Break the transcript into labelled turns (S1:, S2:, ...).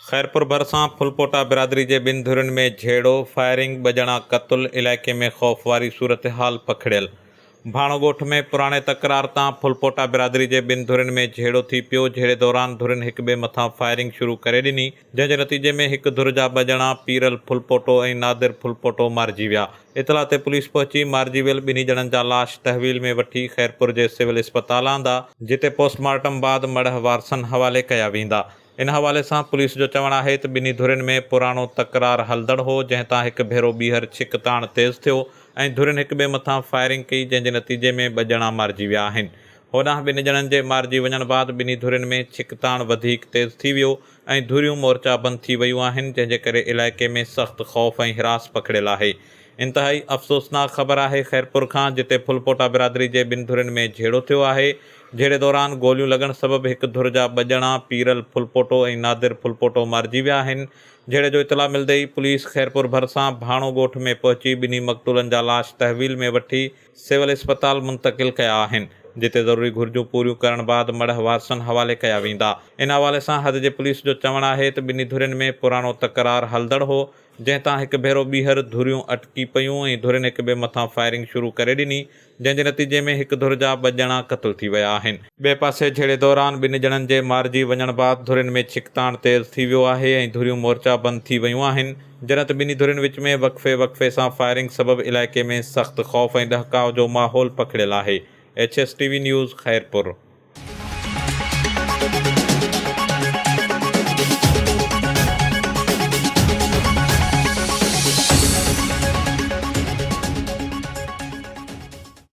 S1: खैरपुर भरसां फुलपोटा बिरादरी के ॿिनि धुरियुनि में झेड़ो फायरिंग बजणा क़तल इलाइक़े में ख़ौफ़ वारी सूरत हाल पखड़ियल। भाणो ॻोठ में पुराणे तकरार तां फुलपोटा बिरादरी के ॿिनि धुरियुनि में झेड़ो थी पियो। झेड़े दौरान धुरियुनि हिक ॿिए मथां फायरिंग शुरू करे ॾिनी, जंहिंजे नतीजे में हिक धुर जा बजणा पीरल फुलपोटो ऐं नादिर फुलपोटो मारिजी विया। इतला ते पुलिस पहुची मारिजी वियल ॿिन्ही ॼणनि जा लाश तहवील में वठी खैरपुर के सिविल अस्पताल आंदा, जिते पोस्टमार्टम बाद मढ़ वारसनि हवाले कया वेंदा। इन हवाले से पुलिस जो चवणु आहे त ॿिन्ही धुरियुनि में पुराणो तकरार हलंदड़ हो, जंहिं तां हिक भेरो ॿीहर छिक ताण तेज़ थियो ऐं धुरियुनि हिक ॿिए मथां फायरिंग कई, जंहिंजे नतीजे में बजणा मारिजी विया आहिनि। होॾां ॿिन्ही ॼणनि जे मारिजी वञण बाद ॿिन्ही धुरियुनि में छिक ताण वधीक तेज़ थी वियो ऐं धुरियूं मोर्चाबंदि थी वियूं आहिनि, जंहिंजे करे इलाइक़े में सख़्तु ख़ौफ़ ऐं हिरास पखड़ियल आहे। इंतहाई अफ़सोसनाक ख़बर आहे खैरपुर खां, जिते फुलपोटा बिरादरी के ॿिनि धुरियुनि में झेड़ो थियो आहे। झेड़े दौरान गोलियूं लॻण सबबि हिक धुर जा बजणा पीरल फुलपोटो ऐं नादिर फुलपोटो मारिजी विया आहिनि। झेड़े जो इतला मिलंदे ई पुलिस खैरपुर भरसां भाणो ॻोठ में पहुची ॿिन्ही मक़तूलनि जा लाश तहवील में वठी सिविल अस्पताल मुंतक़िल कया आहिनि, जिते ज़रूरी घुर्जूं पूरियूं करण बाद मढ़ वारसनि हवाले कया वेंदा। इन हवाले सां हद जे पुलिस जो चवणु आहे त ॿिन्ही धुरियुनि में पुराणो तकरार हलंदड़ हो, जंहिं तां हिक भेरो ॿीहर धुरियूं अटकी पियूं ऐं धुरियुनि हिक ॿिए मथां फायरिंग शुरू करे ॾिनी, जंहिंजे नतीजे में हिक धुर जा बजणा क़तल थी विया आहिनि। ॿिए पासे झेड़े दौरान ॿिन्ही ॼणनि जे मारिजी वञण बाद धुरियुनि में छिकताण तेज़ थी वियो आहे ऐं धुरियूं मोर्चाबंदि थी वियूं आहिनि। जॾहिं त ॿिन्ही धुरियुनि विच में वक़फ़े सां फायरिंग सबबि इलाइक़े में सख़्तु ख़ौफ़ ऐं ॾहकाव जो माहौल पखड़ियल आहे। HSTV news Khairpur.